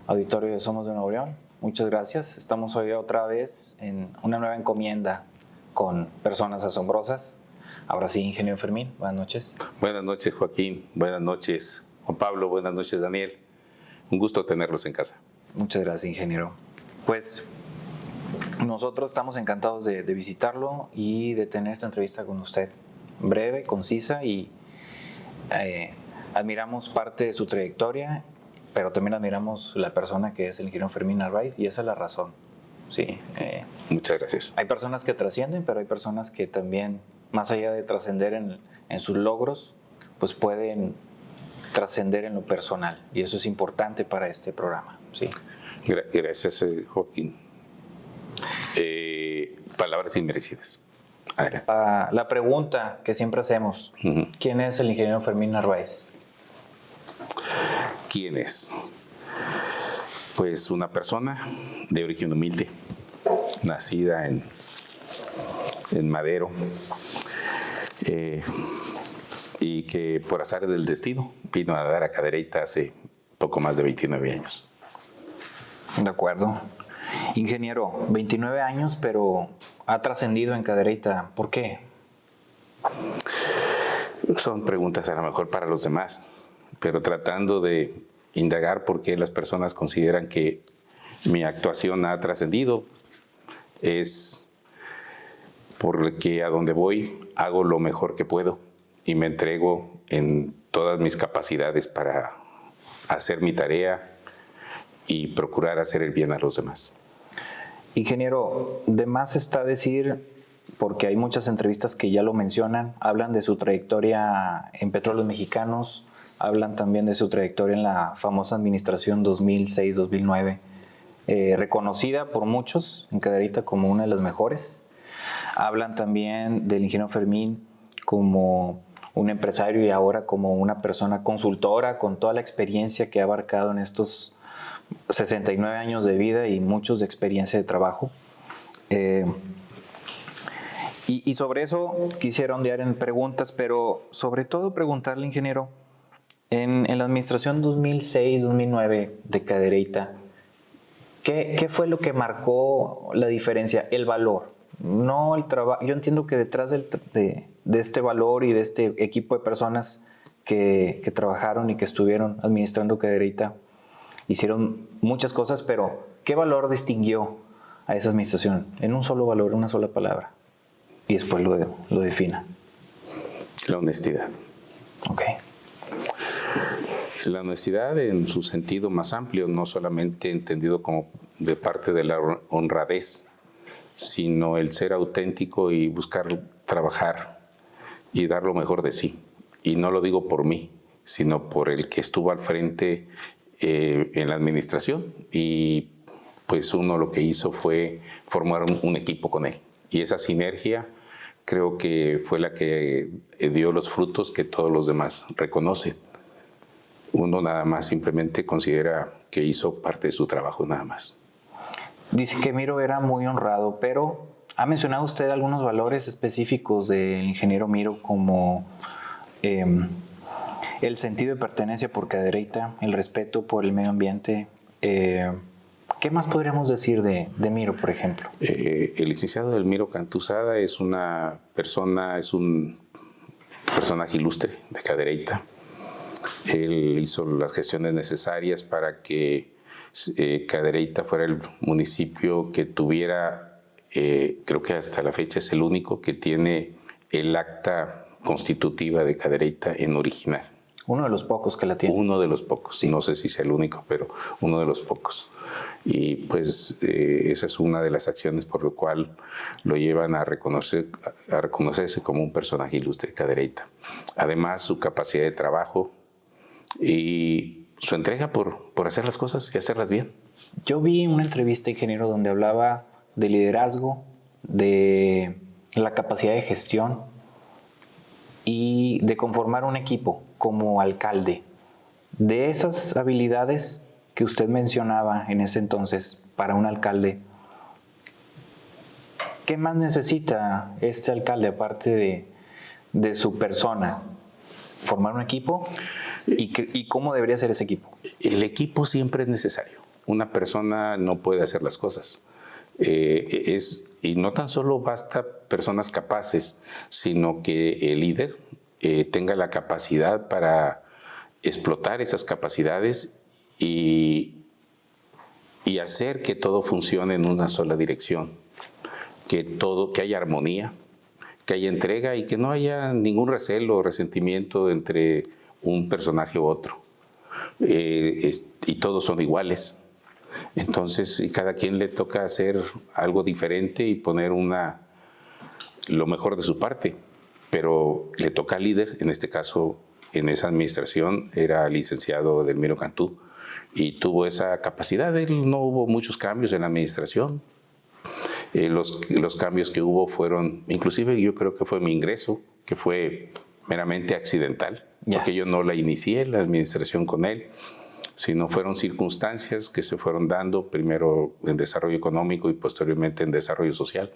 auditorio de Somos de Nuevo León. Muchas gracias. Estamos hoy otra vez en una nueva encomienda con personas asombrosas. Ahora sí, ingeniero Fermín, buenas noches. Buenas noches, Joaquín. Buenas noches, Juan Pablo. Buenas noches, Daniel. Un gusto tenerlos en casa. Muchas gracias, ingeniero. Pues nosotros estamos encantados de visitarlo y de tener esta entrevista con usted. Breve, concisa y admiramos parte de su trayectoria, pero también admiramos la persona que es el ingeniero Fermín Narváez, y esa es la razón. Sí, muchas gracias. Hay personas que trascienden, pero hay personas que también, más allá de trascender en sus logros, pues pueden trascender en lo personal, y eso es importante para este programa. Sí. Gracias, Joaquín. Palabras inmerecidas. La pregunta que siempre hacemos, ¿quién es el ingeniero Fermín Narváez? ¿Quién es? Pues una persona de origen humilde, nacida en Madero, y que por azar del destino vino a dar a Cadereyta hace poco más de 29 años. De acuerdo. Ingeniero, 29 años, pero ha trascendido en Cadereyta. ¿Por qué? Son preguntas a lo mejor para los demás, pero tratando de indagar por qué las personas consideran que mi actuación ha trascendido, es porque a donde voy hago lo mejor que puedo y me entrego en todas mis capacidades para hacer mi tarea y procurar hacer el bien a los demás. Ingeniero, de más está decir, porque hay muchas entrevistas que ya lo mencionan, hablan de su trayectoria en Petróleos Mexicanos, hablan también de su trayectoria en la famosa administración 2006-2009, reconocida por muchos en Cadereyta como una de las mejores. Hablan también del ingeniero Fermín como un empresario y ahora como una persona consultora con toda la experiencia que ha abarcado en estos 69 años de vida y muchos de experiencia de trabajo. Y sobre eso quisiera ondear en preguntas, pero sobre todo preguntarle, ingeniero, en la administración 2006-2009 de Cadereyta, ¿qué fue lo que marcó la diferencia? El valor, no el trabajo. Yo entiendo que detrás de este valor y de este equipo de personas que trabajaron y que estuvieron administrando Cadereyta, hicieron muchas cosas, pero ¿qué valor distinguió a esa administración? En un solo valor, una sola palabra. Y después lo defina. La honestidad. Ok. La honestidad en su sentido más amplio, no solamente entendido como de parte de la honradez, sino el ser auténtico y buscar trabajar y dar lo mejor de sí. Y no lo digo por mí, sino por el que estuvo al frente en la administración, y pues uno lo que hizo fue formar un equipo con él, y esa sinergia creo que fue la que dio los frutos que todos los demás reconocen. Uno nada más simplemente considera que hizo parte de su trabajo, nada más. Dice que Miro era muy honrado, pero ha mencionado usted algunos valores específicos del ingeniero Miro, como el sentido de pertenencia por Cadereyta, el respeto por el medio ambiente. ¿Qué más podríamos decir de Miro, por ejemplo? El licenciado Delmiro Cantuzada es un personaje ilustre de Cadereyta. Él hizo las gestiones necesarias para que Cadereyta fuera el municipio que tuviera, creo que hasta la fecha es el único que tiene el acta constitutiva de Cadereyta en original. Uno de los pocos que la tiene. Uno de los pocos, sí. No sé si sea el único, pero uno de los pocos. Y pues esa es una de las acciones por lo cual lo llevan a reconocerse como un personaje ilustre de Cadereyta. Además, su capacidad de trabajo y su entrega por hacer las cosas y hacerlas bien. Yo vi una entrevista, ingeniero, donde hablaba de liderazgo, de la capacidad de gestión y de conformar un equipo como alcalde. De esas habilidades que usted mencionaba en ese entonces para un alcalde, ¿qué más necesita este alcalde aparte de su persona? ¿Formar un equipo? ¿Y cómo debería ser ese equipo? El equipo siempre es necesario. una persona no puede hacer las cosas. Y no tan solo basta personas capaces, sino que el líder tenga la capacidad para explotar esas capacidades y hacer que todo funcione en una sola dirección, que haya armonía, que haya entrega y que no haya ningún recelo o resentimiento entre un personaje u otro. Y todos son iguales. Entonces, cada quien le toca hacer algo diferente y poner lo mejor de su parte, pero le toca al líder, en este caso, en esa administración, era el licenciado Edelmiro Cantú, y tuvo esa capacidad. No hubo muchos cambios en la administración. Los cambios que hubo fueron, inclusive yo creo que fue mi ingreso, que fue meramente accidental, porque yo no la inicié, la administración con él, sino fueron circunstancias que se fueron dando, primero en desarrollo económico y posteriormente en desarrollo social,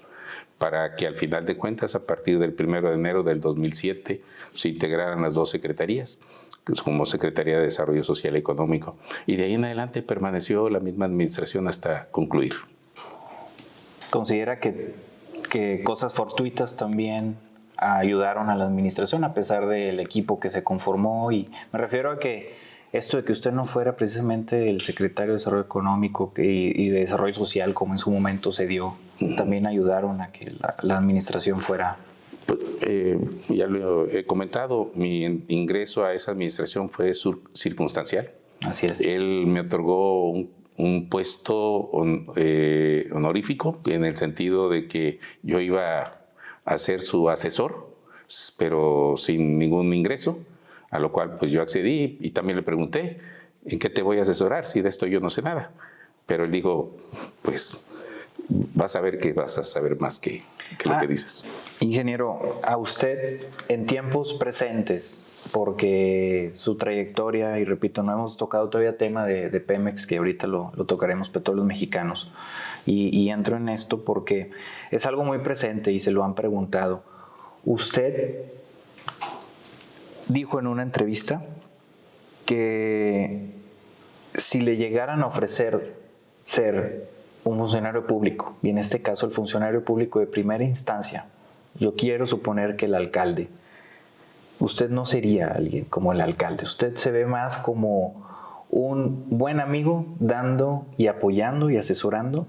para que al final de cuentas, a partir del 1 de enero del 2007, se integraran las 2 secretarías, como Secretaría de Desarrollo Social y Económico. Y de ahí en adelante permaneció la misma administración hasta concluir. ¿Considera que cosas fortuitas también ayudaron a la administración a pesar del equipo que se conformó? Y me refiero a que esto de que usted no fuera precisamente el secretario de Desarrollo Económico y de Desarrollo Social como en su momento se dio, también ayudaron a que la administración fuera... Ya lo he comentado, mi ingreso a esa administración fue circunstancial. Así es. Él me otorgó un puesto honorífico, en el sentido de que yo iba a ser su asesor, pero sin ningún ingreso, a lo cual pues yo accedí y también le pregunté, ¿en qué te voy a asesorar si de esto yo no sé nada? Pero él dijo, pues vas a ver que vas a saber más que lo que dices. Ingeniero, a usted en tiempos presentes, porque su trayectoria, y repito, no hemos tocado todavía tema de Pemex, que ahorita lo tocaremos, Petróleos Mexicanos, y entro en esto porque es algo muy presente y se lo han preguntado. Usted dijo en una entrevista que si le llegaran a ofrecer ser un funcionario público, y en este caso el funcionario público de primera instancia, yo quiero suponer que el alcalde, usted no sería alguien como el alcalde, usted se ve más como un buen amigo dando y apoyando y asesorando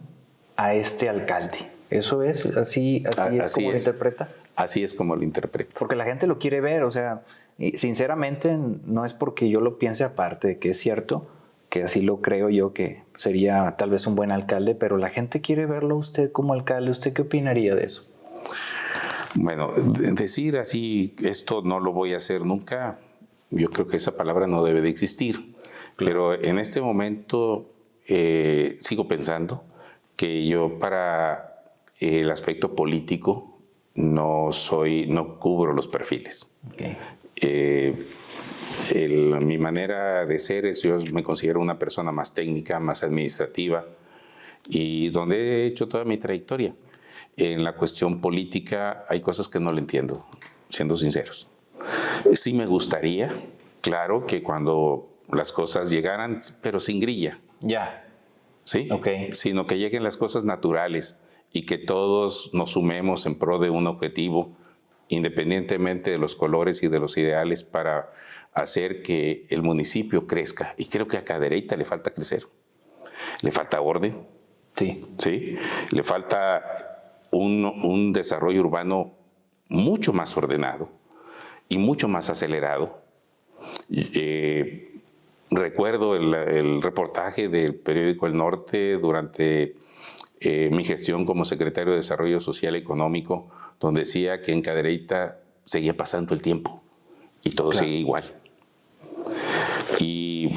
a este alcalde. ¿Eso es? ¿Así es como lo interpreta? Así es como lo interpreto. Porque la gente lo quiere ver, o sea, sinceramente no es porque yo lo piense aparte de que es cierto, que así lo creo yo, que sería tal vez un buen alcalde, pero la gente quiere verlo a usted como alcalde. ¿Usted qué opinaría de eso? Bueno, decir así, esto no lo voy a hacer nunca, yo creo que esa palabra no debe de existir. Pero en este momento sigo pensando que yo para el aspecto político no cubro los perfiles. Okay. Mi manera de ser es, yo me considero una persona más técnica, más administrativa, y donde he hecho toda mi trayectoria. En la cuestión política hay cosas que no le entiendo, siendo sinceros. Sí me gustaría, claro, que cuando las cosas llegaran, pero sin grilla. Ya. ¿Sí? Okay. Sino que lleguen las cosas naturales y que todos nos sumemos en pro de un objetivo, independientemente de los colores y de los ideales, para hacer que el municipio crezca. Y creo que a Cadereyta le falta crecer. Le falta orden. Sí. ¿Sí? Le falta un desarrollo urbano mucho más ordenado y mucho más acelerado. Recuerdo el reportaje del periódico El Norte durante mi gestión como secretario de Desarrollo Social y Económico, donde decía que en Cadereyta seguía pasando el tiempo y todo seguía igual. Y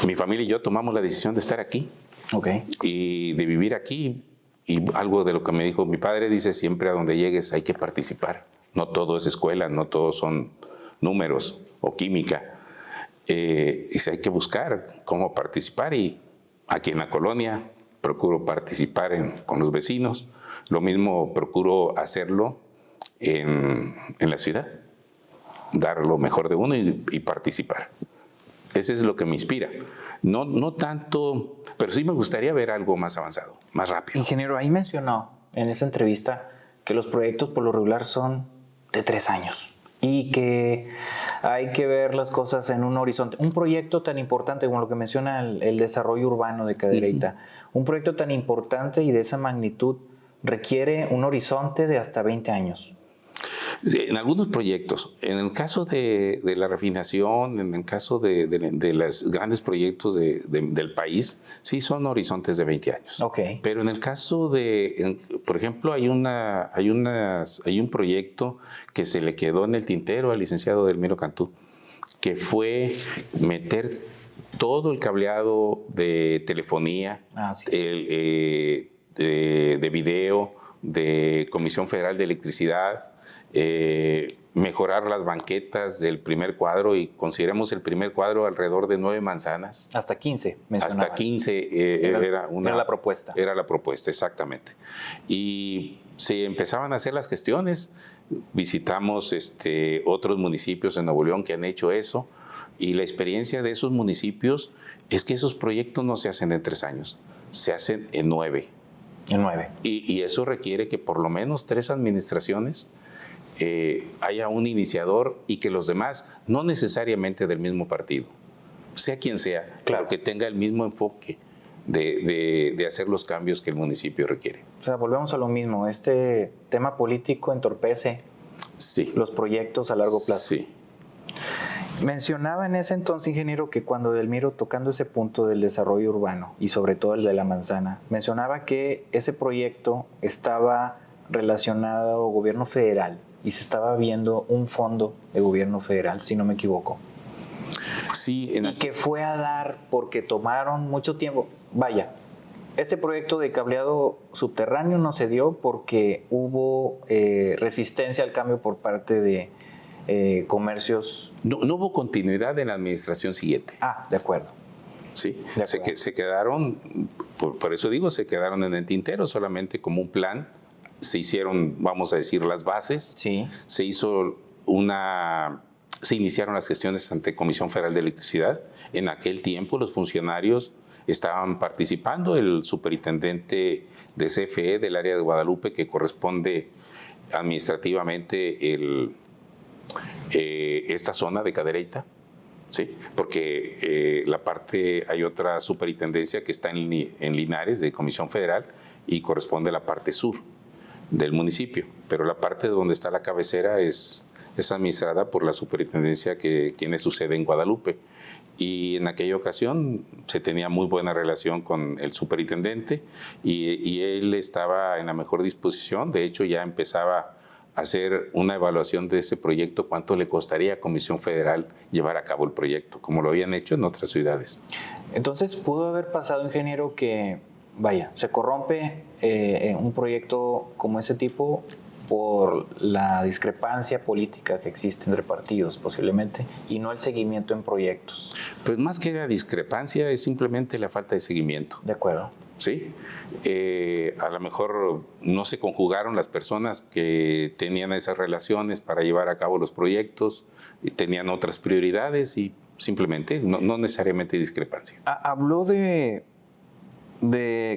mi familia y yo tomamos la decisión de estar aquí. Okay. Y de vivir aquí. Y algo de lo que me dijo mi padre, dice, siempre a donde llegues hay que participar. No todo es escuela, no todos son números o química. Dice, hay que buscar cómo participar, y aquí en la colonia procuro participar con los vecinos. Lo mismo procuro hacerlo en la ciudad, dar lo mejor de uno y participar. Ese es lo que me inspira. No tanto, pero sí me gustaría ver algo más avanzado, más rápido. Ingeniero, ahí mencionó en esa entrevista que los proyectos por lo regular son de 3 años y que hay que ver las cosas en un horizonte. Un proyecto tan importante como lo que menciona el desarrollo urbano de Cadereyta, un proyecto tan importante y de esa magnitud requiere un horizonte de hasta 20 años. En algunos proyectos, en el caso de la refinación, en el caso de los grandes proyectos del país, sí son horizontes de 20 años. Okay. Pero en el caso por ejemplo, hay un proyecto que se le quedó en el tintero al licenciado Delmiro Cantú, que fue meter todo el cableado de telefonía, Sí. de video, de Comisión Federal de Electricidad, mejorar las banquetas del primer cuadro, y consideremos el primer cuadro alrededor de 9 manzanas. Hasta 15, mencionaba. Hasta 15 era la propuesta. Era la propuesta, exactamente. Y se empezaban a hacer las gestiones. Visitamos otros municipios en Nuevo León que han hecho eso, y la experiencia de esos municipios es que esos proyectos no se hacen en 3 años, se hacen en 9. En 9. Y eso requiere que por lo menos 3 administraciones haya un iniciador, y que los demás, no necesariamente del mismo partido, sea quien sea, claro, que tenga el mismo enfoque de hacer los cambios que el municipio requiere. O sea, volvemos a lo mismo, este tema político entorpece los proyectos a largo plazo. Sí. Mencionaba en ese entonces, ingeniero, que cuando Delmiro, tocando ese punto del desarrollo urbano y sobre todo el de la manzana, mencionaba que ese proyecto estaba relacionado al gobierno federal y se estaba viendo un fondo de gobierno federal, si no me equivoco. Sí. Y que fue a dar porque tomaron mucho tiempo. Vaya, este proyecto de cableado subterráneo no se dio porque hubo resistencia al cambio por parte de comercios. No hubo continuidad en la administración siguiente. De acuerdo. Sí, se quedaron, por eso digo, se quedaron en el tintero solamente como un plan. Se hicieron, vamos a decir, las bases. Sí. Se iniciaron las gestiones ante Comisión Federal de Electricidad. En aquel tiempo los funcionarios estaban participando, el superintendente de CFE del área de Guadalupe, que corresponde administrativamente esta zona de Cadereyta, ¿sí? Porque hay otra superintendencia que está en Linares, de Comisión Federal, y corresponde a la parte sur del municipio, pero la parte donde está la cabecera es administrada por la superintendencia que tiene su sede en Guadalupe. Y en aquella ocasión se tenía muy buena relación con el superintendente, y él estaba en la mejor disposición. De hecho, ya empezaba a hacer una evaluación de ese proyecto, cuánto le costaría a Comisión Federal llevar a cabo el proyecto, como lo habían hecho en otras ciudades. Entonces, ¿pudo haber pasado, ingeniero, que se corrompe un proyecto como ese tipo por la discrepancia política que existe entre partidos, posiblemente, y no el seguimiento en proyectos? Pues más que la discrepancia es simplemente la falta de seguimiento. De acuerdo. ¿Sí? A lo mejor no se conjugaron las personas que tenían esas relaciones para llevar a cabo los proyectos, y tenían otras prioridades, y simplemente, no necesariamente discrepancia. Habló de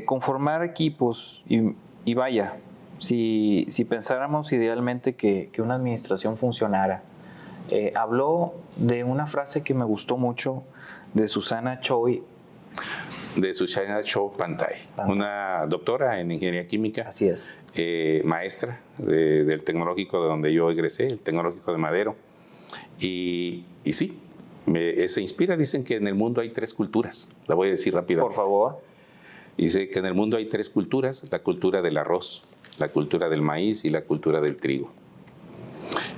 conformar equipos y vaya, si pensáramos idealmente que una administración funcionara, habló de una frase que me gustó mucho de Susana Choi. De Susana Choi Pantay, una doctora en ingeniería química. Así es. Maestra del tecnológico de donde yo egresé, el tecnológico de Madero. Y sí, se inspira. Dicen que en el mundo hay 3 culturas. La voy a decir rápido. Por favor. Dice que en el mundo hay 3 culturas: la cultura del arroz, la cultura del maíz y la cultura del trigo.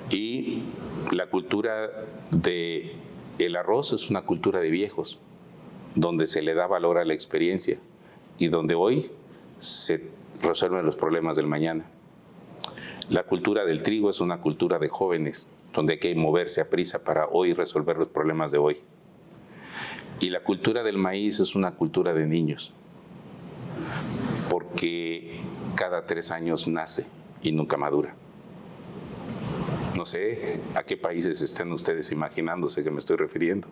Y la cultura del arroz es una cultura de viejos, donde se le da valor a la experiencia y donde hoy se resuelven los problemas del mañana. La cultura del trigo es una cultura de jóvenes, donde hay que moverse a prisa para hoy resolver los problemas de hoy. Y la cultura del maíz es una cultura de niños, porque cada 3 años nace y nunca madura. No sé a qué países estén ustedes imaginándose que me estoy refiriendo.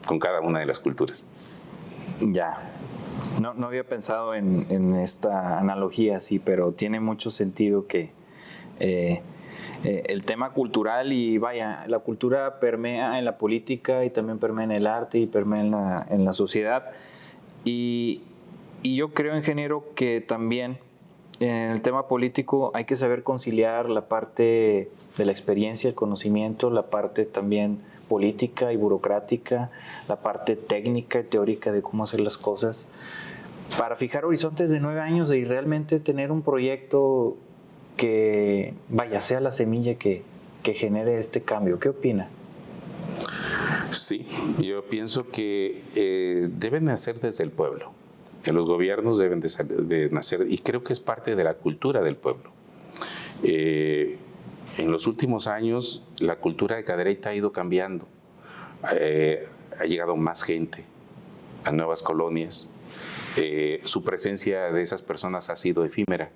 con cada una de las culturas. Ya. No había pensado en esta analogía así, pero tiene mucho sentido que el tema cultural y vaya, la cultura permea en la política y también permea en el arte y permea en la sociedad. Y yo creo, ingeniero, que también en el tema político hay que saber conciliar la parte de la experiencia, el conocimiento, la parte también política y burocrática, la parte técnica y teórica de cómo hacer las cosas, para fijar horizontes de 9 años y realmente tener un proyecto que, vaya, sea la semilla que genere este cambio. ¿Qué opina? Sí, yo pienso que deben nacer desde el pueblo. Los gobiernos deben de nacer, y creo que es parte de la cultura del pueblo. En los últimos años, la cultura de Cadereyta ha ido cambiando. Ha llegado más gente a nuevas colonias. Su presencia de esas personas ha sido efímera.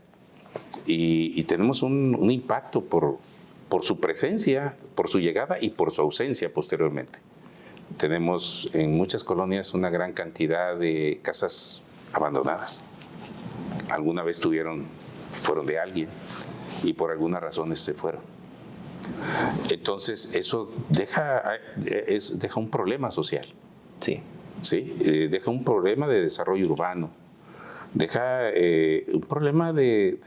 Y tenemos un impacto por su presencia, por su llegada y por su ausencia posteriormente. Tenemos en muchas colonias una gran cantidad de casas abandonadas. Alguna vez fueron de alguien y por algunas razones se fueron. Entonces eso deja un problema social. Sí. ¿Sí? Deja un problema de desarrollo urbano, deja un problema de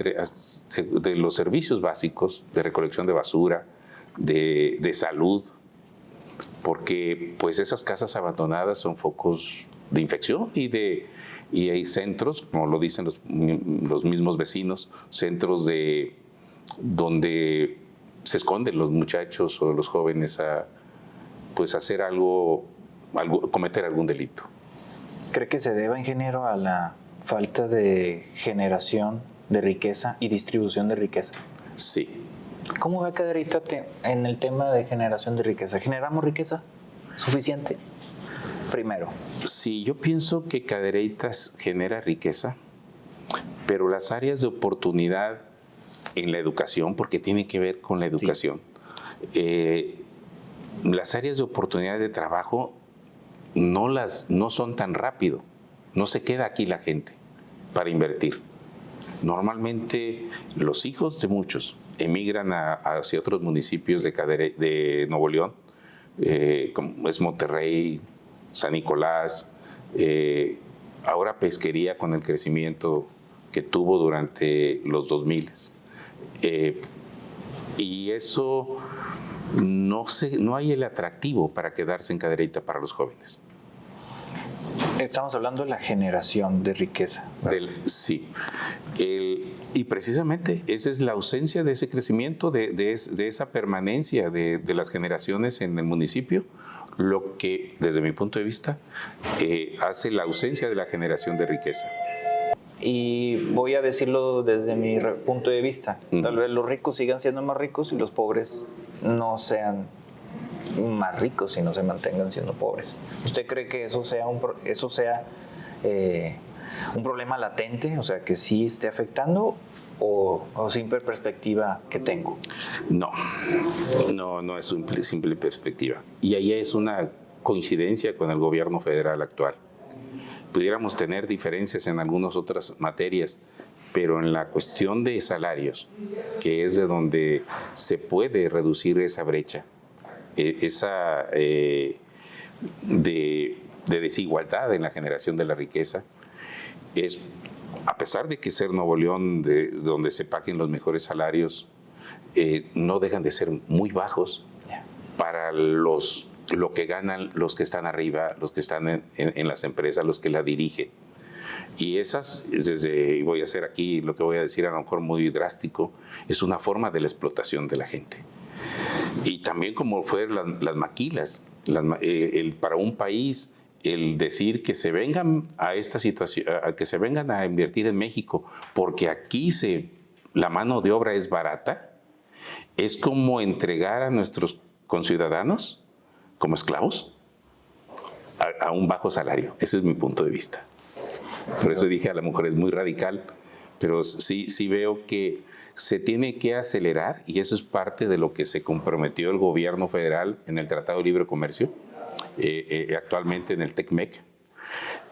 los servicios básicos, de recolección de basura, de salud, porque pues esas casas abandonadas son focos de infección y hay centros, como lo dicen los mismos vecinos, centros donde se esconden los muchachos o los jóvenes a hacer cometer algún delito. ¿Cree que se deba, ingeniero, a la falta de generación de riqueza y distribución de riqueza? Sí. ¿Cómo va a quedar ahorita en el tema de generación de riqueza? ¿Generamos riqueza suficiente? Primero. Sí, yo pienso que Cadereytas genera riqueza, pero las áreas de oportunidad en la educación, porque tiene que ver con la educación, las áreas de oportunidad de trabajo no son tan rápido, no se queda aquí la gente para invertir. Normalmente los hijos de muchos emigran hacia otros municipios de Nuevo León, como es Monterrey, San Nicolás, ahora pesquería con el crecimiento que tuvo durante los 2000. Y eso no hay el atractivo para quedarse en Cadereyta para los jóvenes. Estamos hablando de la generación de riqueza. Sí. Y precisamente esa es la ausencia de ese crecimiento, de esa permanencia de las generaciones en el municipio, lo que, desde mi punto de vista, hace la ausencia de la generación de riqueza. Y voy a decirlo desde mi punto de vista. Tal vez los ricos sigan siendo más ricos y los pobres no sean más ricos y no se mantengan siendo pobres. ¿Usted cree que eso sea un problema latente, o sea, que sí esté afectando, o simple perspectiva que tengo? No es una simple perspectiva. Y ahí es una coincidencia con el gobierno federal actual. Pudiéramos tener diferencias en algunas otras materias, pero en la cuestión de salarios, que es de donde se puede reducir esa brecha, esa de desigualdad en la generación de la riqueza, a pesar de que ser Nuevo León, donde se paguen los mejores salarios, no dejan de ser muy bajos para lo que ganan los que están arriba, los que están en las empresas, los que la dirigen. Y y voy a hacer aquí lo que voy a decir a lo mejor muy drástico, es una forma de la explotación de la gente. Y también como fueron las maquilas, para un país, el decir que se vengan a esta situación, que se vengan a invertir en México, porque aquí la mano de obra es barata, es como entregar a nuestros conciudadanos como esclavos a un bajo salario. Ese es mi punto de vista. Por eso dije, a lo mejor es muy radical, pero sí veo que se tiene que acelerar, y eso es parte de lo que se comprometió el gobierno federal en el Tratado de Libre Comercio, actualmente en el TECMEC,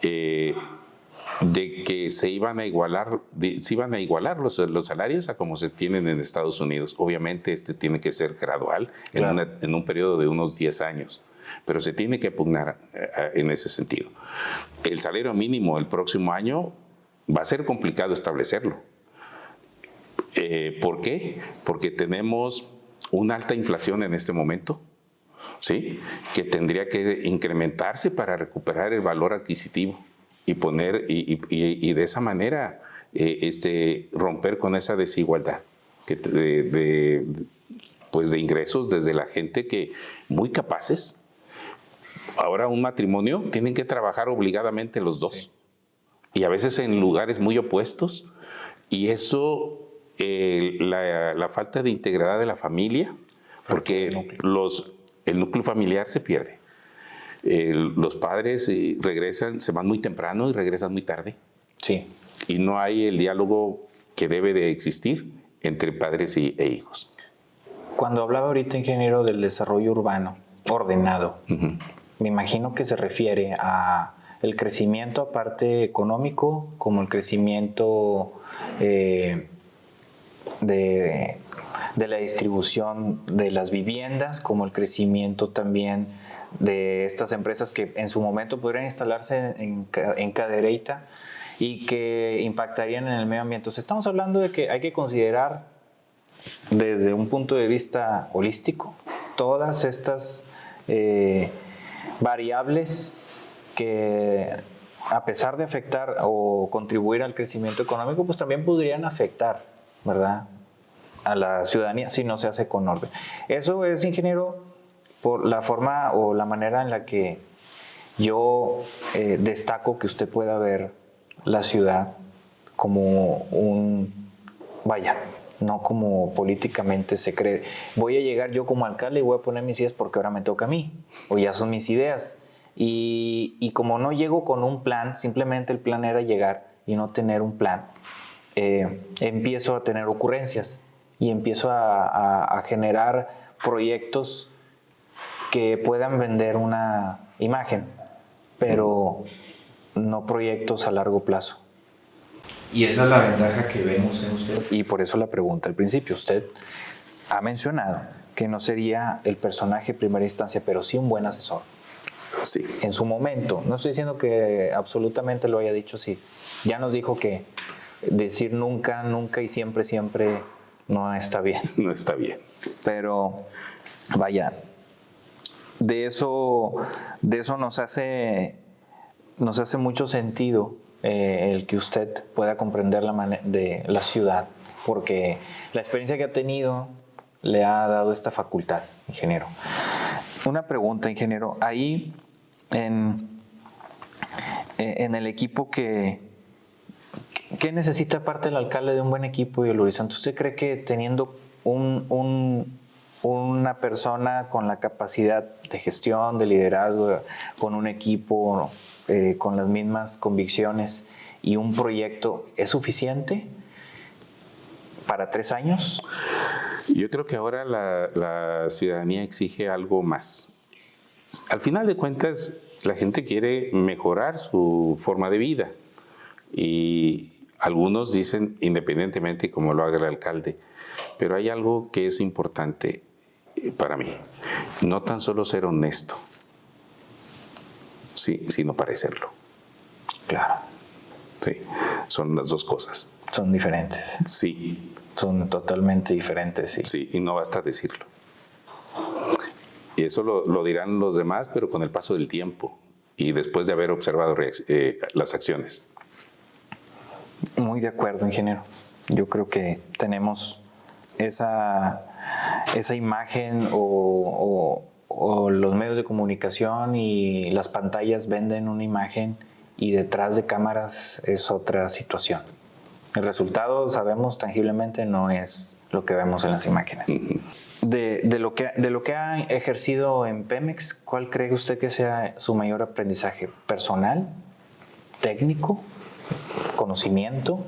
de que se iban a igualar los salarios a como se tienen en Estados Unidos. Obviamente tiene que ser gradual, claro, en un periodo de unos 10 años, pero se tiene que pugnar en ese sentido. El salario mínimo el próximo año va a ser complicado establecerlo. ¿Por qué? Porque tenemos una alta inflación en este momento, ¿sí?, que tendría que incrementarse para recuperar el valor adquisitivo y de esa manera romper con esa desigualdad pues de ingresos desde la gente que muy capaces. Ahora un matrimonio tienen que trabajar obligadamente los dos, sí, y a veces en lugares muy opuestos, y eso la falta de integridad de la familia, porque el núcleo familiar se pierde. Los padres regresan, se van muy temprano y regresan muy tarde. Sí. Y no hay el diálogo que debe de existir entre padres e hijos. Cuando hablaba ahorita, ingeniero, del desarrollo urbano ordenado, me imagino que se refiere a el crecimiento aparte económico, como el crecimiento de la distribución de las viviendas, como el crecimiento también de estas empresas que en su momento podrían instalarse en Cadereyta y que impactarían en el medio ambiente. Entonces, estamos hablando de que hay que considerar desde un punto de vista holístico todas estas variables que, a pesar de afectar o contribuir al crecimiento económico, pues también podrían afectar, ¿verdad?, a la ciudadanía si no se hace con orden. Eso es, ingeniero, por la forma o la manera en la que yo destaco que usted pueda ver la ciudad como no como políticamente se cree. Voy a llegar yo como alcalde y voy a poner mis ideas porque ahora me toca a mí, o ya son mis ideas. Y como no llego con un plan, simplemente el plan era llegar y no tener un plan, empiezo a tener ocurrencias y empiezo a generar proyectos que puedan vender una imagen, pero no proyectos a largo plazo. Y esa es la ventaja que vemos en usted. Y por eso la pregunta al principio. Usted ha mencionado que no sería el personaje de primera instancia, pero sí un buen asesor. Sí. En su momento, no estoy diciendo que absolutamente lo haya dicho, sí. Ya nos dijo que decir nunca, nunca y siempre, siempre no está bien. No está bien. Pero, vaya, de eso nos hace mucho sentido el que usted pueda comprender de la ciudad, porque la experiencia que ha tenido le ha dado esta facultad, ingeniero. Una pregunta, ingeniero. Ahí en el equipo ¿qué necesita aparte el alcalde de un buen equipo y el horizonte? ¿Usted cree que teniendo una persona con la capacidad de gestión, de liderazgo, con un equipo con las mismas convicciones y un proyecto, es suficiente para 3 años? Yo creo que ahora la ciudadanía exige algo más. Al final de cuentas, la gente quiere mejorar su forma de vida y algunos dicen independientemente como lo haga el alcalde, pero hay algo que es importante para mí, no tan solo ser honesto, sí, sino parecerlo. Claro. Sí, son las dos cosas. Son diferentes. Sí. Son totalmente diferentes, sí. Sí, y no basta decirlo. Y eso lo dirán los demás, pero con el paso del tiempo y después de haber observado las acciones. Muy de acuerdo, ingeniero. Yo creo que tenemos esa imagen o los medios de comunicación y las pantallas venden una imagen y detrás de cámaras es otra situación. El resultado, sabemos tangiblemente, no es lo que vemos en las imágenes. De lo que ha ejercido en Pemex, ¿cuál cree usted que sea su mayor aprendizaje? ¿Personal? ¿Técnico? ¿Conocimiento?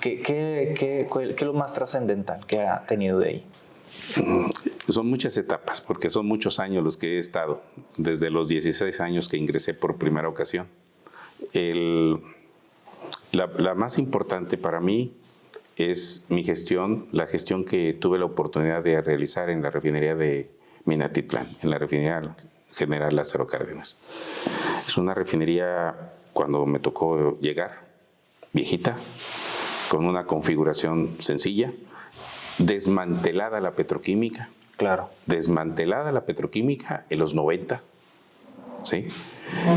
¿Qué es lo más trascendental que ha tenido de ahí? Son muchas etapas, porque son muchos años los que he estado, desde los 16 años que ingresé por primera ocasión. La más importante para mí es mi gestión, la gestión que tuve la oportunidad de realizar en la refinería de Minatitlán, en la refinería General Lázaro Cárdenas. Es una refinería, cuando me tocó llegar, viejita, con una configuración sencilla, desmantelada la petroquímica. Claro. Desmantelada la petroquímica en los 90. ¿Sí?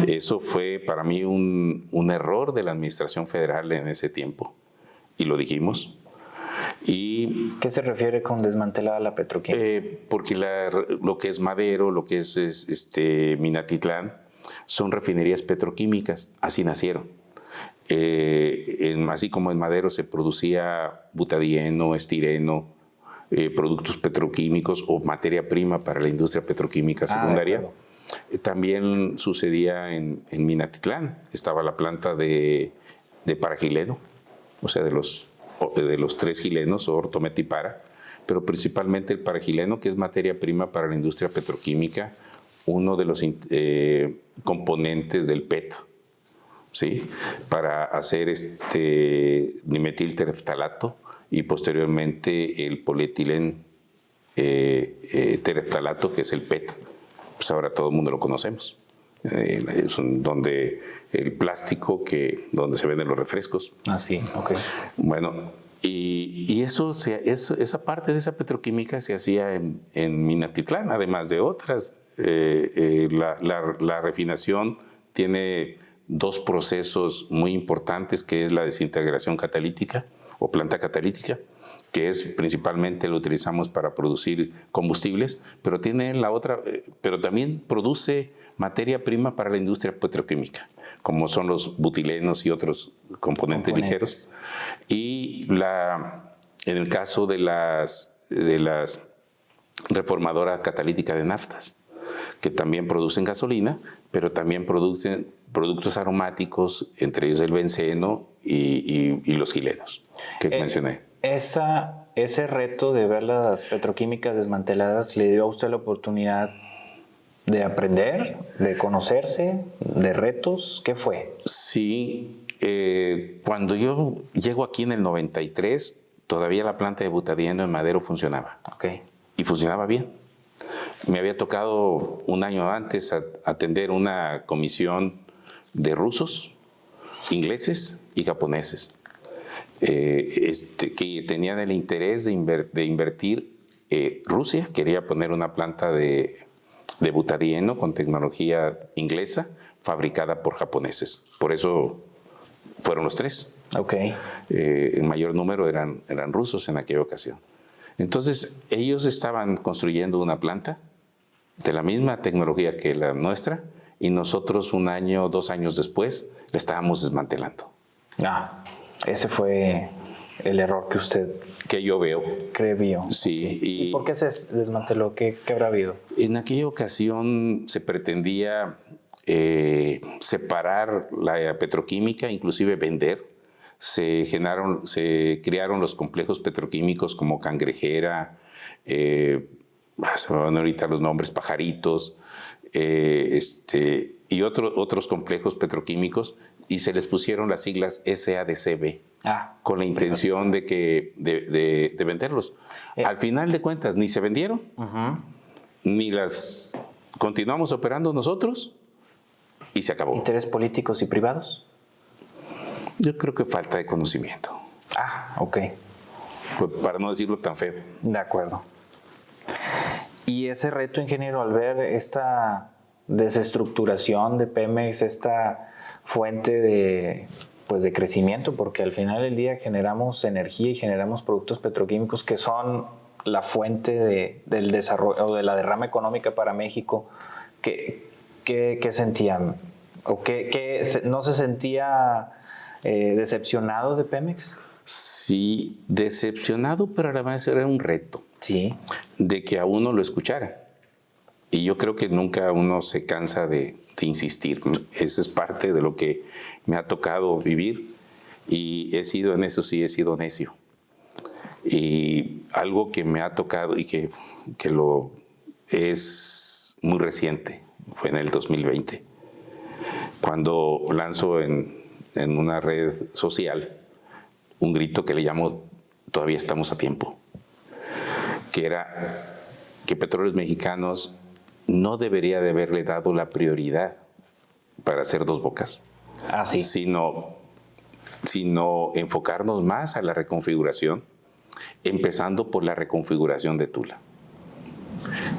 Eso fue para mí un error de la administración federal en ese tiempo. Y lo dijimos. Y, ¿Qué se refiere con desmantelada la petroquímica? porque lo que es Madero, lo que es Minatitlán, son refinerías petroquímicas. Así nacieron. Así como en Madero se producía butadieno, estireno, productos petroquímicos o materia prima para la industria petroquímica secundaria. También sucedía en Minatitlán. Estaba la planta de paragileno, o sea, de los 3 gilenos, Ortomet y Para, pero principalmente el paragileno, que es materia prima para la industria petroquímica, uno de los componentes del PET, ¿sí? Para hacer dimetiltereftalato y posteriormente el polietilén tereftalato, que es el PET. Pues ahora todo el mundo lo conocemos. Es donde el plástico donde se venden los refrescos. Ah, sí, ok. Bueno, y esa parte de esa petroquímica se hacía en Minatitlán, además de otras. La refinación tiene 2 procesos muy importantes, que es la desintegración catalítica o planta catalítica, que es principalmente lo utilizamos para producir combustibles, pero tiene la otra, pero también produce materia prima para la industria petroquímica, como son los butilenos y otros componentes ligeros. Y en el caso de las reformadoras catalíticas de naftas, que también producen gasolina, pero también producen productos aromáticos, entre ellos el benceno y los gilenos que mencioné. Ese reto de ver las petroquímicas desmanteladas le dio a usted la oportunidad de aprender, de conocerse, de retos. ¿Qué fue? Sí, cuando yo llego aquí en el 93, todavía la planta de butadieno en Madero funcionaba. Okay. Y funcionaba bien. Me había tocado un año antes atender una comisión de rusos, ingleses y japoneses, que tenían el interés de invertir. Rusia quería poner una planta de butadieno con tecnología inglesa fabricada por japoneses. Por eso fueron los 3. Okay. El mayor número eran rusos en aquella ocasión. Entonces, ellos estaban construyendo una planta de la misma tecnología que la nuestra, y nosotros 1 año, 2 años después la estábamos desmantelando. Ese fue el error que usted... Que yo veo. Creo. Sí. ¿Y por qué se desmanteló? ¿Qué habrá habido? En aquella ocasión se pretendía separar la petroquímica, inclusive vender. Se crearon los complejos petroquímicos como Cangrejera, se me van ahorita los nombres, Pajaritos, y otros complejos petroquímicos, y se les pusieron las siglas SADCB, con la intención de venderlos. Al final de cuentas, ni se vendieron, ni las continuamos operando nosotros, y se acabó. ¿Intereses políticos y privados? Yo creo que falta de conocimiento. Ok. Pues para no decirlo tan feo. De acuerdo. Y ese reto, ingeniero, al ver esta desestructuración de Pemex, esta fuente de crecimiento, porque al final del día generamos energía y generamos productos petroquímicos que son la fuente del desarrollo o de la derrama económica para México, ¿qué sentían? ¿O no se sentía decepcionado de Pemex? Sí, decepcionado, pero además era un reto. Sí. De que a uno lo escuchara. Y yo creo que nunca uno se cansa de insistir. Eso es parte de lo que me ha tocado vivir, y he sido necio. Y algo que me ha tocado y que lo es muy reciente, fue en el 2020, cuando lanzo en una red social un grito que le llamo "Todavía estamos a tiempo", que era que Petróleos Mexicanos no debería de haberle dado la prioridad para hacer Dos Bocas, Sí. sino enfocarnos más a la reconfiguración, empezando por la reconfiguración de Tula.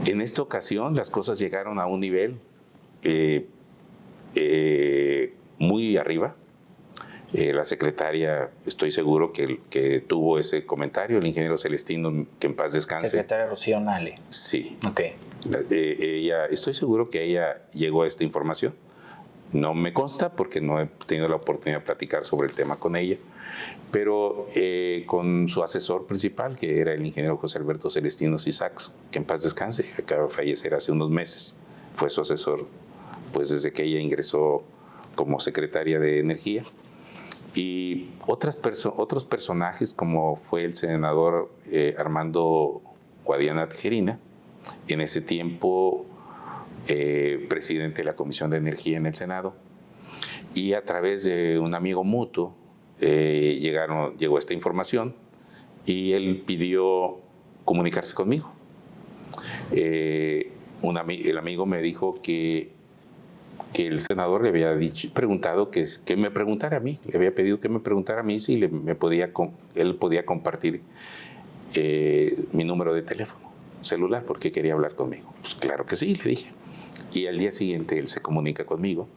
En esta ocasión las cosas llegaron a un nivel muy arriba. La secretaria, estoy seguro que tuvo ese comentario, el ingeniero Celestino, que en paz descanse. Secretaria Rocío Nale. Sí. Ok. Estoy seguro que ella llegó a esta información. No me consta porque no he tenido la oportunidad de platicar sobre el tema con ella, pero con su asesor principal, que era el ingeniero José Alberto Celestino Sisax, que en paz descanse, acaba de fallecer hace unos meses. Fue su asesor pues desde que ella ingresó como secretaria de Energía. Y otros personajes, como fue el senador Armando Guadiana Tejerina, en ese tiempo presidente de la Comisión de Energía en el Senado, y a través de un amigo mutuo llegó esta información y él pidió comunicarse conmigo. El amigo me dijo que el senador le había preguntado que me preguntara a mí, le había pedido que me preguntara a mí si él podía compartir mi número de teléfono celular porque quería hablar conmigo. Pues claro que sí, le dije. Y al día siguiente él se comunica conmigo.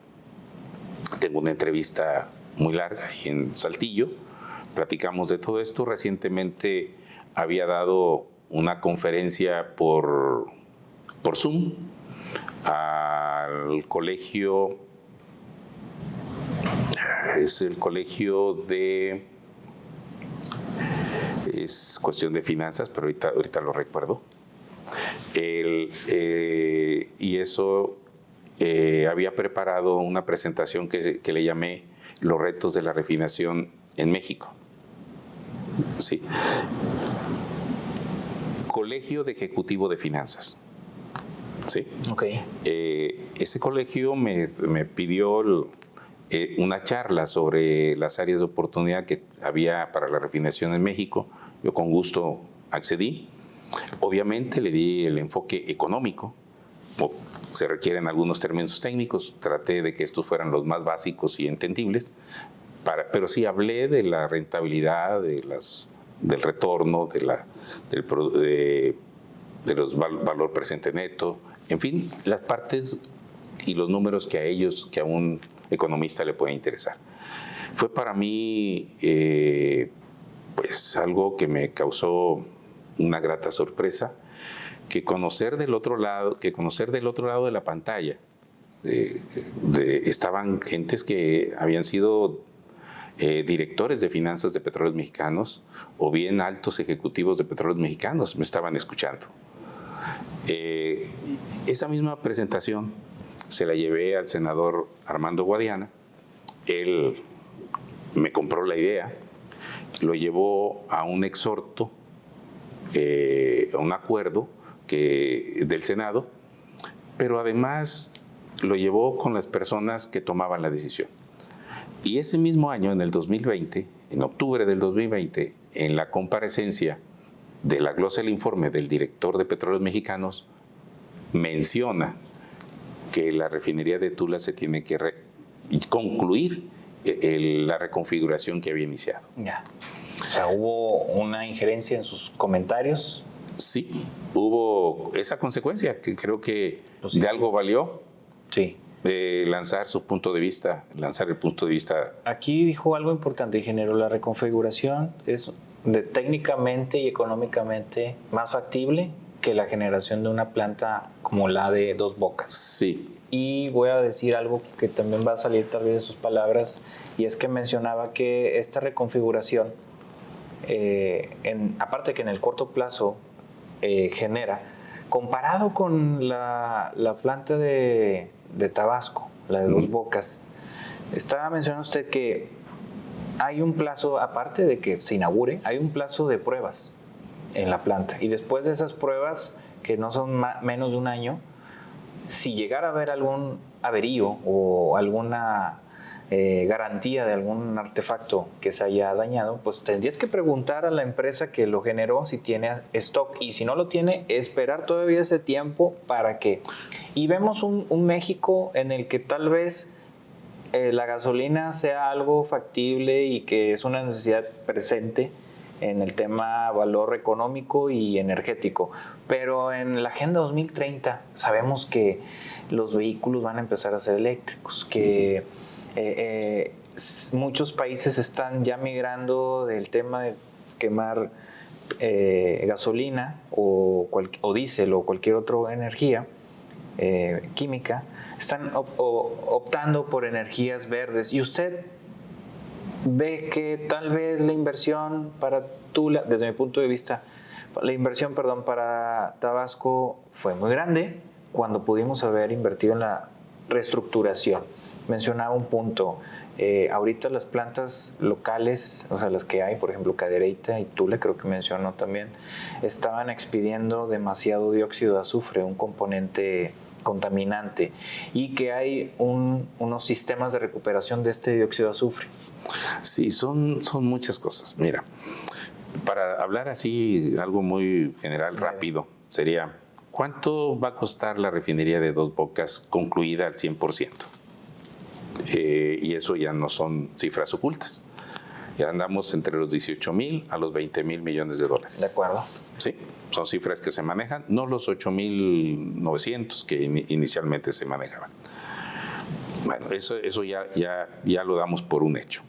Tengo una entrevista muy larga y en Saltillo. Platicamos de todo esto. Recientemente había dado una conferencia por Zoom al colegio, es el colegio de, es cuestión de finanzas, pero ahorita lo recuerdo. Y eso había preparado una presentación que le llamé "Los retos de la refinación en México". Sí. Colegio de Ejecutivo de Finanzas. Sí. Okay. Ese colegio me pidió una charla sobre las áreas de oportunidad que había para la refinación en México. Yo con gusto accedí. Obviamente le di el enfoque económico, como se requieren algunos términos técnicos. Traté de que estos fueran los más básicos y entendibles, pero sí hablé de la rentabilidad, del retorno, de los valor presente neto, en fin, las partes y los números que a un economista le puede interesar. Fue para mí pues algo que me causó una grata sorpresa, que conocer del otro lado de la pantalla estaban gentes que habían sido directores de finanzas de Petróleos Mexicanos o bien altos ejecutivos de Petróleos Mexicanos me estaban escuchando. Esa misma presentación se la llevé al senador Armando Guadiana. Él me compró la idea, lo llevó a un exhorto, a un acuerdo del Senado, pero además lo llevó con las personas que tomaban la decisión. Y ese mismo año, en el 2020, en octubre del 2020, en la comparecencia de la glosa del informe del director de Petróleos Mexicanos, menciona que la refinería de Tula se tiene que concluir la reconfiguración que había iniciado. Ya. O sea, ¿hubo una injerencia en sus comentarios? Sí, hubo esa consecuencia que creo que de algo valió. Sí. Lanzar el punto de vista. Aquí dijo algo importante, ingeniero, la reconfiguración es técnicamente y económicamente más factible que la generación de una planta como la de Dos Bocas. Sí. Y voy a decir algo que también va a salir tal vez de sus palabras, y es que mencionaba que esta reconfiguración, aparte que en el corto plazo genera, comparado con la planta de Tabasco, la de Dos Bocas, estaba mencionando usted que hay un plazo, aparte de que se inaugure, hay un plazo de pruebas. en la planta. Y después de esas pruebas, que no son menos de un año, si llegara a haber algún averío o alguna garantía de algún artefacto que se haya dañado, pues tendrías que preguntar a la empresa que lo generó si tiene stock, y si no lo tiene, esperar todavía ese tiempo para que... Y vemos un México en el que tal vez la gasolina sea algo factible y que es una necesidad presente en el tema valor económico y energético. Pero en la Agenda 2030 sabemos que los vehículos van a empezar a ser eléctricos, que muchos países están ya migrando del tema de quemar gasolina o diésel o cualquier otra energía química, están optando por energías verdes. Y usted ve que tal vez la inversión para Tula, desde mi punto de vista, la inversión, perdón, para Tabasco fue muy grande cuando pudimos haber invertido en la reestructuración. Mencionaba un punto, ahorita las plantas locales, o sea, las que hay, por ejemplo, Cadereyta y Tula, creo que mencionó también, estaban expidiendo demasiado dióxido de azufre, un componente contaminante, y que hay unos sistemas de recuperación de este dióxido de azufre. Sí, son muchas cosas. Mira, para hablar así, algo muy general, rápido, sería, ¿cuánto va a costar la refinería de Dos Bocas concluida al 100%? Y eso ya no son cifras ocultas. Ya andamos entre los 18,000 a los 20,000 millones de dólares. De acuerdo. Sí, son cifras que se manejan, no los 8,900 que inicialmente se manejaban. Bueno, eso ya lo damos por un hecho.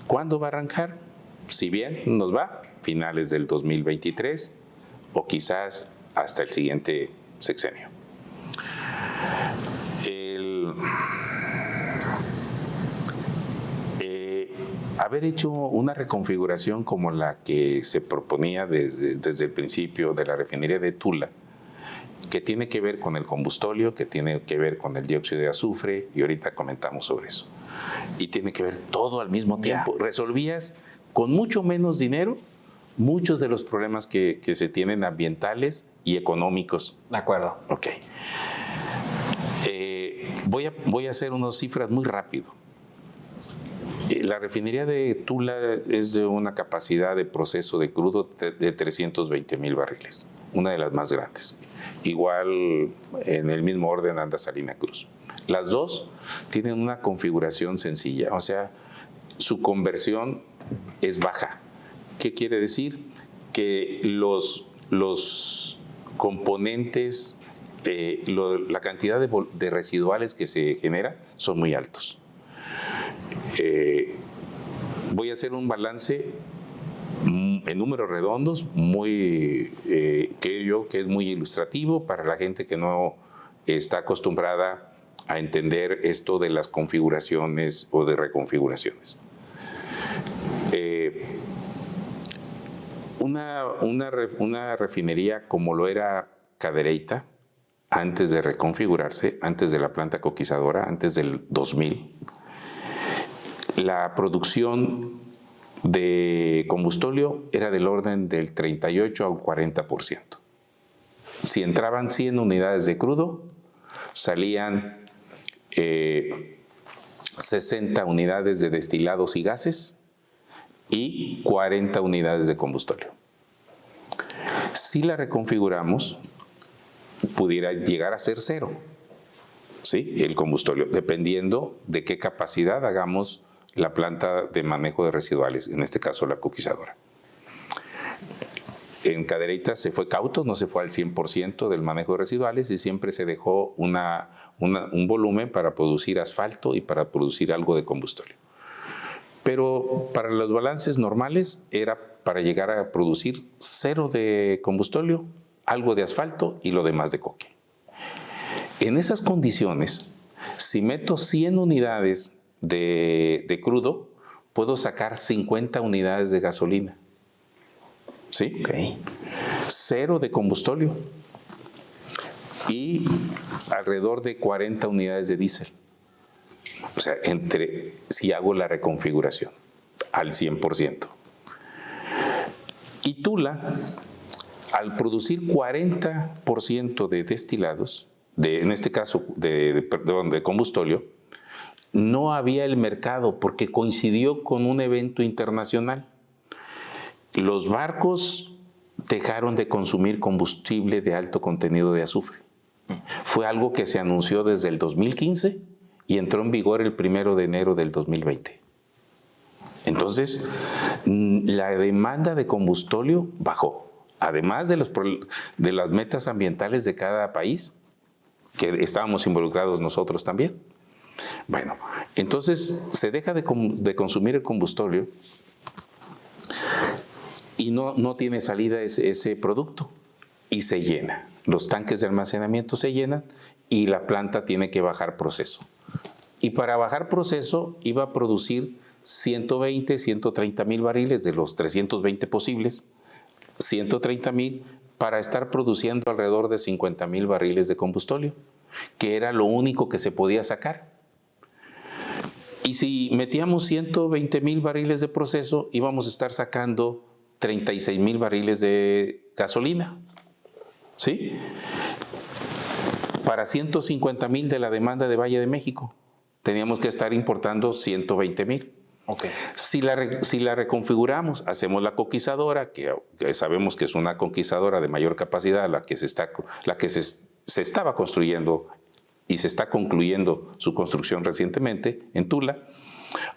¿Cuándo va a arrancar? Si bien nos va, finales del 2023 o quizás hasta el siguiente sexenio. Haber hecho una reconfiguración como la que se proponía desde el principio de la refinería de Tula, que tiene que ver con el combustóleo, que tiene que ver con el dióxido de azufre, y ahorita comentamos sobre eso, y tiene que ver todo al mismo tiempo. Resolvías con mucho menos dinero muchos de los problemas que se tienen ambientales y económicos. De acuerdo. Ok. Voy a hacer unas cifras muy rápido. La refinería de Tula es de una capacidad de proceso de crudo de 320,000 barriles, una de las más grandes. Igual en el mismo orden anda Salina Cruz. Las dos tienen una configuración sencilla, o sea, su conversión es baja. ¿Qué quiere decir? Que los componentes, la cantidad de residuales que se genera son muy altos. Voy a hacer un balance en números redondos, creo yo que es muy ilustrativo para la gente que no está acostumbrada a entender esto de las configuraciones o de reconfiguraciones. Una refinería como lo era Cadereyta, antes de reconfigurarse, antes de la planta coquizadora, antes del 2000, la producción de combustóleo era del orden del 38 al 40%. Si entraban 100 unidades de crudo, salían 60 unidades de destilados y gases y 40 unidades de combustóleo. Si la reconfiguramos, pudiera llegar a ser cero, ¿sí? El combustóleo, dependiendo de qué capacidad hagamos la planta de manejo de residuales, en este caso la coquizadora. En Cadereyta se fue cauto, no se fue al 100% del manejo de residuales, y siempre se dejó un volumen para producir asfalto y para producir algo de combustóleo. Pero para los balances normales era para llegar a producir cero de combustóleo, algo de asfalto y lo demás de coque. En esas condiciones, si meto 100 unidades de crudo, puedo sacar 50 unidades de gasolina. ¿Sí? Okay. Cero de combustóleo y alrededor de 40 unidades de diésel. O sea, si hago la reconfiguración al 100%. Y Tula Al producir 40% de destilados, en este caso de combustóleo, no había el mercado porque coincidió con un evento internacional. Los barcos dejaron de consumir combustible de alto contenido de azufre. Fue algo que se anunció desde el 2015 y entró en vigor el 1 de enero del 2020. Entonces, la demanda de combustóleo bajó. Además de las metas ambientales de cada país, que estábamos involucrados nosotros también. Bueno, entonces se deja de consumir el combustóleo y no tiene salida ese producto y se llena. Los tanques de almacenamiento se llenan y la planta tiene que bajar proceso. Y para bajar proceso iba a producir 120, 130 mil barriles de los 320 posibles, 130 mil para estar produciendo alrededor de 50 mil barriles de combustóleo, que era lo único que se podía sacar. Y si metíamos 120 mil barriles de proceso, íbamos a estar sacando 36 mil barriles de gasolina. ¿Sí? Para 150 mil de la demanda de Valle de México, teníamos que estar importando 120 mil. Okay. Si la reconfiguramos, hacemos la conquistadora, que sabemos que es una conquistadora de mayor capacidad, la que se estaba construyendo y se está concluyendo su construcción recientemente en Tula.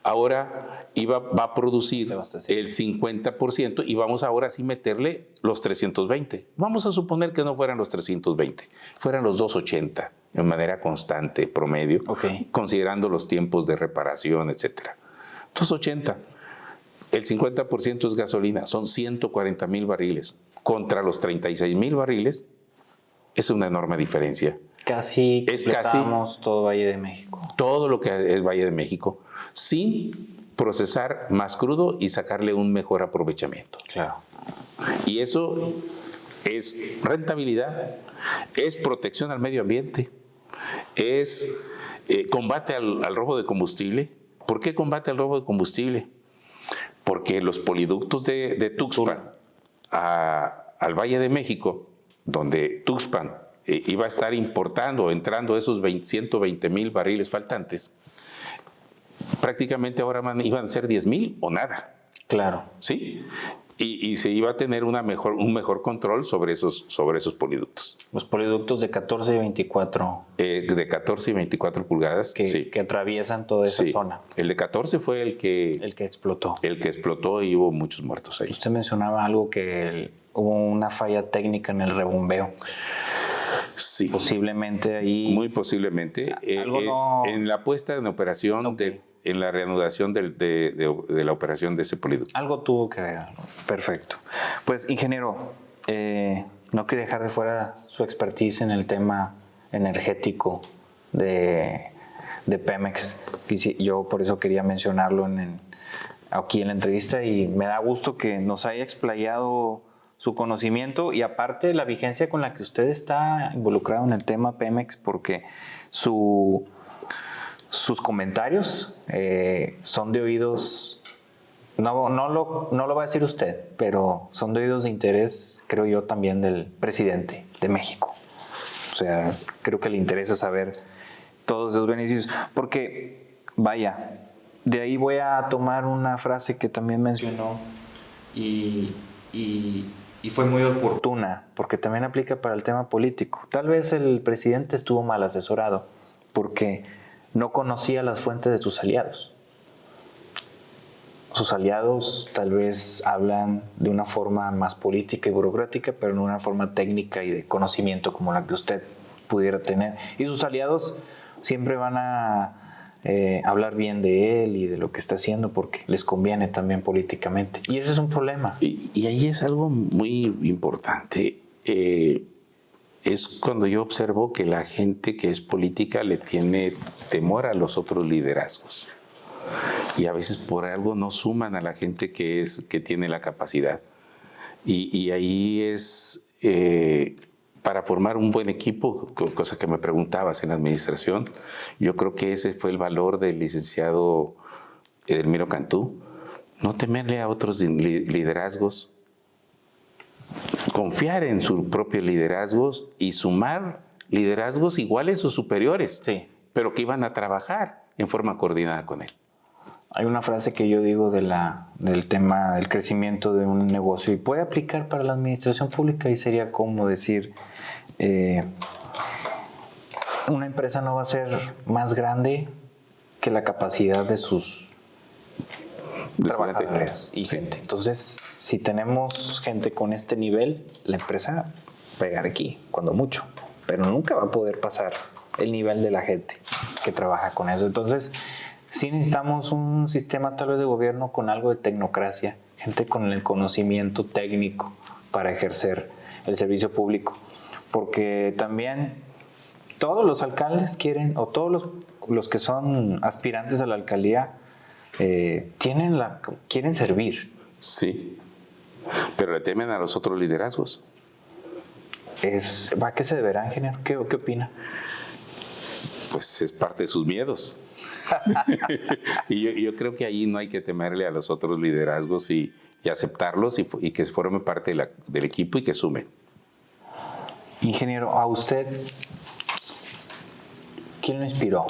Ahora va a producir el 50% y vamos ahora sí meterle los 320. Vamos a suponer que no fueran los 320, fueran los 280 de manera constante, promedio, considerando los tiempos de reparación, etcétera. 280. El 50% es gasolina, son 140 mil barriles. Contra los 36 mil barriles, es una enorme diferencia. Casi completamos todo Valle de México. Todo lo que es Valle de México, sin procesar más crudo y sacarle un mejor aprovechamiento. Claro. Y eso es rentabilidad, es protección al medio ambiente, es combate al robo de combustible. ¿Por qué combate al robo de combustible? Porque los poliductos de Tuxpan al Valle de México, donde Tuxpan iba a estar importando, entrando esos 120 mil barriles faltantes, prácticamente ahora iban a ser 10 mil o nada. Claro. ¿Sí? Y se iba a tener un mejor control sobre esos poliductos. Los poliductos de 14 y 24. De 14 y 24 pulgadas. Que atraviesan toda esa zona. El de 14 fue el que explotó. El que explotó y hubo muchos muertos ahí. Usted mencionaba algo que hubo una falla técnica en el rebombeo. Sí. Posiblemente ahí. Muy posiblemente. En la puesta en operación en la reanudación de la operación de ese poliducto. Algo tuvo que ver. Perfecto. Pues, ingeniero, no quería dejar de fuera su expertise en el tema energético de Pemex. Yo por eso quería mencionarlo aquí en la entrevista y me da gusto que nos haya explayado su conocimiento y aparte la vigencia con la que usted está involucrado en el tema Pemex, porque sus comentarios son de oídos, no lo va a decir usted, pero son de oídos de interés, creo yo, también del presidente de México. O sea, creo que le interesa saber todos esos beneficios, porque, vaya, de ahí voy a tomar una frase que también mencionó y fue muy oportuna, porque también aplica para el tema político. Tal vez el presidente estuvo mal asesorado, porque no conocía las fuentes de sus aliados. Sus aliados tal vez hablan de una forma más política y burocrática, pero no de una forma técnica y de conocimiento como la que usted pudiera tener. Y sus aliados siempre van a hablar bien de él y de lo que está haciendo porque les conviene también políticamente. Y ese es un problema. Y ahí es algo muy importante. Es cuando yo observo que la gente que es política le tiene temor a los otros liderazgos. Y a veces por algo no suman a la gente que tiene la capacidad. Y ahí es para formar un buen equipo, cosa que me preguntabas en la administración, yo creo que ese fue el valor del licenciado Edelmiro Cantú. No temerle a otros liderazgos, confiar en sus propios liderazgos y sumar liderazgos iguales o superiores, Sí. pero que iban a trabajar en forma coordinada con él. Hay una frase que yo digo del tema del crecimiento de un negocio y puede aplicar para la administración pública y sería como decir, una empresa no va a ser más grande que la capacidad de sus trabajadores y Sí. gente. Entonces, si tenemos gente con este nivel, la empresa pegar aquí, cuando mucho, pero nunca va a poder pasar el nivel de la gente que trabaja con eso. Entonces, sí necesitamos un sistema tal vez de gobierno con algo de tecnocracia, gente con el conocimiento técnico para ejercer el servicio público, porque también todos los alcaldes quieren, o todos los que son aspirantes a la alcaldía, quieren servir. Sí, pero le temen a los otros liderazgos. ¿Va a qué se deberá, ingeniero? ¿Qué opina? Pues es parte de sus miedos. Y yo creo que ahí no hay que temerle a los otros liderazgos y aceptarlos y que formen parte del equipo y que sumen. Ingeniero, a usted, ¿quién lo inspiró?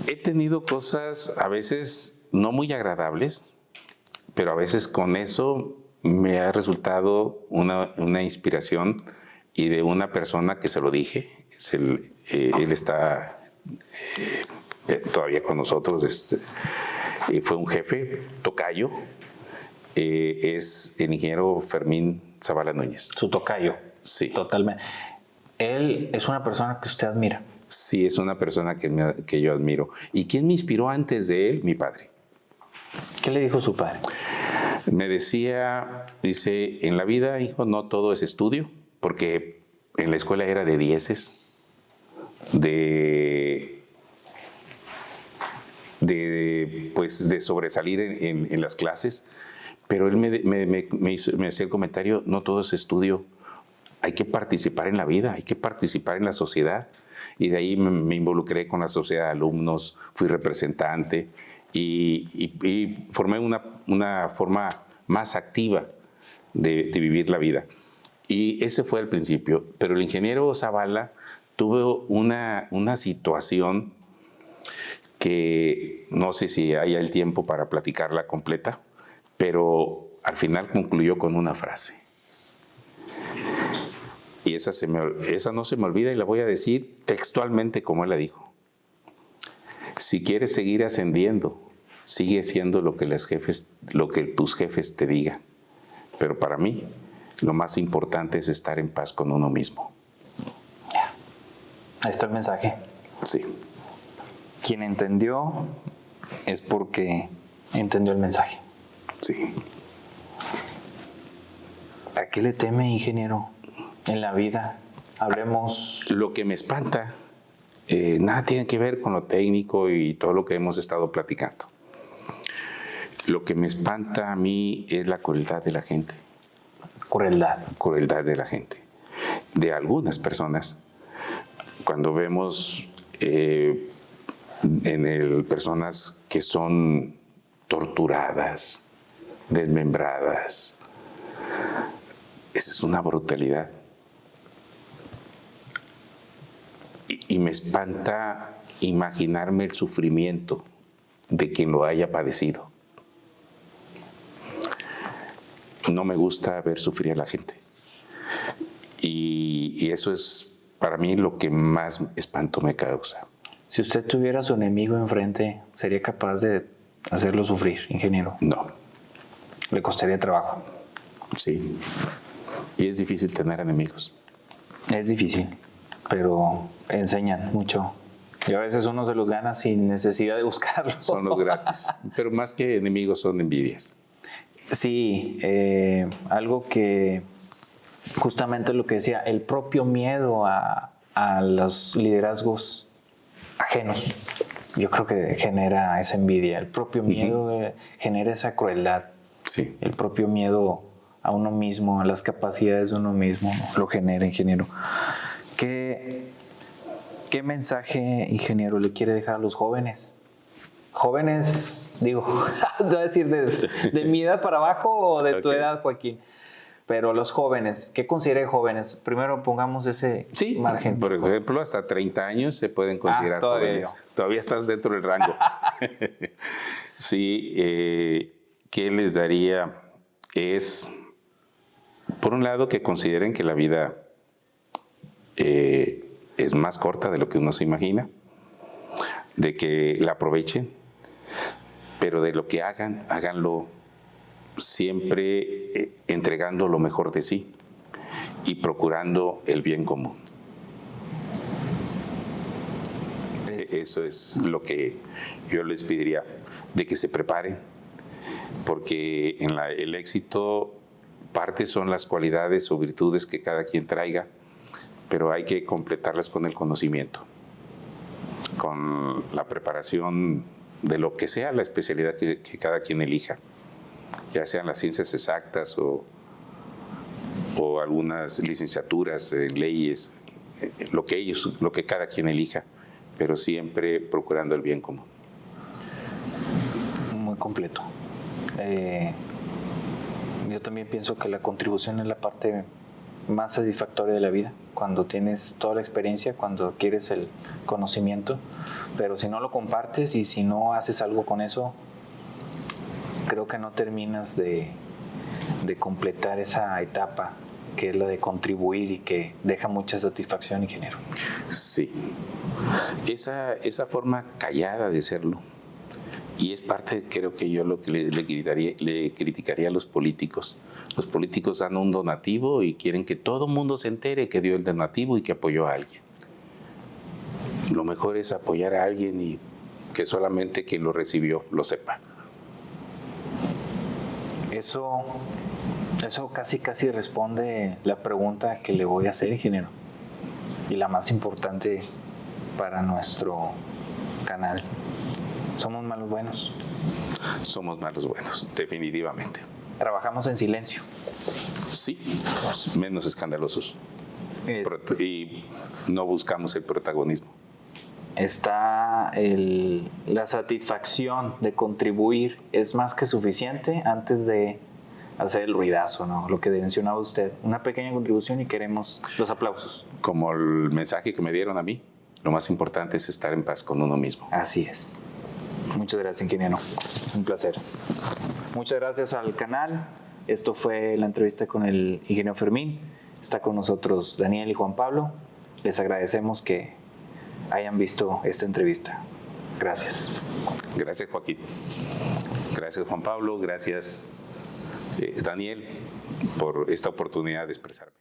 He tenido cosas a veces no muy agradables, pero a veces con eso me ha resultado una inspiración y de una persona que se lo dije. Él está todavía con nosotros, fue un jefe, tocayo, es el ingeniero Fermín Zavala Núñez. Su tocayo. Sí. Totalmente. Él es una persona que usted admira. Sí, es una persona que yo admiro. ¿Y quién me inspiró antes de él? Mi padre. ¿Qué le dijo su padre? Me dice, en la vida, hijo, no todo es estudio, porque en la escuela era de dieces, de sobresalir en las clases, pero él me hacía el comentario, no todo es estudio, hay que participar en la vida, hay que participar en la sociedad. Y de ahí me involucré con la sociedad de alumnos, fui representante y formé una forma más activa de vivir la vida. Y ese fue el principio. Pero el ingeniero Zavala tuvo una situación que no sé si haya el tiempo para platicarla completa, pero al final concluyó con una frase. Y esa no se me olvida y la voy a decir textualmente como él la dijo. Si quieres seguir ascendiendo, sigue siendo lo que tus jefes te digan. Pero para mí, lo más importante es estar en paz con uno mismo. Ahí está el mensaje. Sí. Quien entendió es porque entendió el mensaje. Sí. ¿A qué le teme, ingeniero? En la vida, hablemos. Lo que me espanta, nada tiene que ver con lo técnico y todo lo que hemos estado platicando. Lo que me espanta a mí es la crueldad de la gente. Crueldad. Crueldad de la gente. De algunas personas. Cuando vemos personas que son torturadas, desmembradas, esa es una brutalidad. Y me espanta imaginarme el sufrimiento de quien lo haya padecido. No me gusta ver sufrir a la gente. Y eso es para mí lo que más espanto me causa. Si usted tuviera a su enemigo enfrente, ¿sería capaz de hacerlo sufrir, ingeniero? No. ¿Le costaría trabajo? Sí. Y es difícil tener enemigos. Es difícil, pero enseñan mucho. Y a veces uno se los gana sin necesidad de buscarlos. Son los gratis. Pero más que enemigos son envidias. Sí, algo que justamente lo que decía, el propio miedo a los liderazgos ajenos, yo creo que genera esa envidia. El propio miedo genera esa crueldad. Sí. El propio miedo a uno mismo, a las capacidades de uno mismo, lo genera, ingeniero. ¿Qué mensaje, ingeniero, le quiere dejar a los jóvenes jóvenes, digo, te voy a decir de mi edad para abajo o de tu edad, Joaquín. Pero los jóvenes, ¿qué considera jóvenes? Primero pongamos ese margen. Por ejemplo, hasta 30 años se pueden considerar jóvenes. Todavía estás dentro del rango. Sí, ¿qué les daría? Es, por un lado, que consideren que la vida es más corta de lo que uno se imagina, de que la aprovechen, pero de lo que hagan, háganlo siempre entregando lo mejor de sí y procurando el bien común. Eso es lo que yo les pediría, de que se preparen, porque en el éxito parte son las cualidades o virtudes que cada quien traiga, pero hay que completarlas con el conocimiento, con la preparación de lo que sea la especialidad que cada quien elija, ya sean las ciencias exactas o algunas licenciaturas en leyes, lo que cada quien elija, pero siempre procurando el bien común. Muy completo. Yo también pienso que la contribución es la parte más satisfactoria de la vida, cuando tienes toda la experiencia, cuando adquieres el conocimiento, pero si no lo compartes y si no haces algo con eso, creo que no terminas de completar esa etapa que es la de contribuir y que deja mucha satisfacción, ingeniero. Sí, esa forma callada de serlo, y es parte, creo que yo lo que le criticaría a los políticos. Los políticos dan un donativo y quieren que todo el mundo se entere que dio el donativo y que apoyó a alguien. Lo mejor es apoyar a alguien y que solamente quien lo recibió lo sepa. Eso casi responde la pregunta que le voy a hacer, ingeniero, y la más importante para nuestro canal. ¿Somos malos buenos? Somos malos buenos, definitivamente. Trabajamos en silencio. Sí, menos escandalosos. Y no buscamos el protagonismo. Está la satisfacción de contribuir, es más que suficiente antes de hacer el ruidazo, ¿no? Lo que mencionaba usted, una pequeña contribución y queremos los aplausos. Como el mensaje que me dieron a mí, lo más importante es estar en paz con uno mismo. Así es. Muchas gracias, ingeniero. Un placer. Muchas gracias al canal. Esto fue la entrevista con el ingeniero Fermín. Está con nosotros Daniel y Juan Pablo. Les agradecemos que hayan visto esta entrevista. Gracias. Gracias, Joaquín. Gracias, Juan Pablo. Gracias, Daniel, por esta oportunidad de expresarme.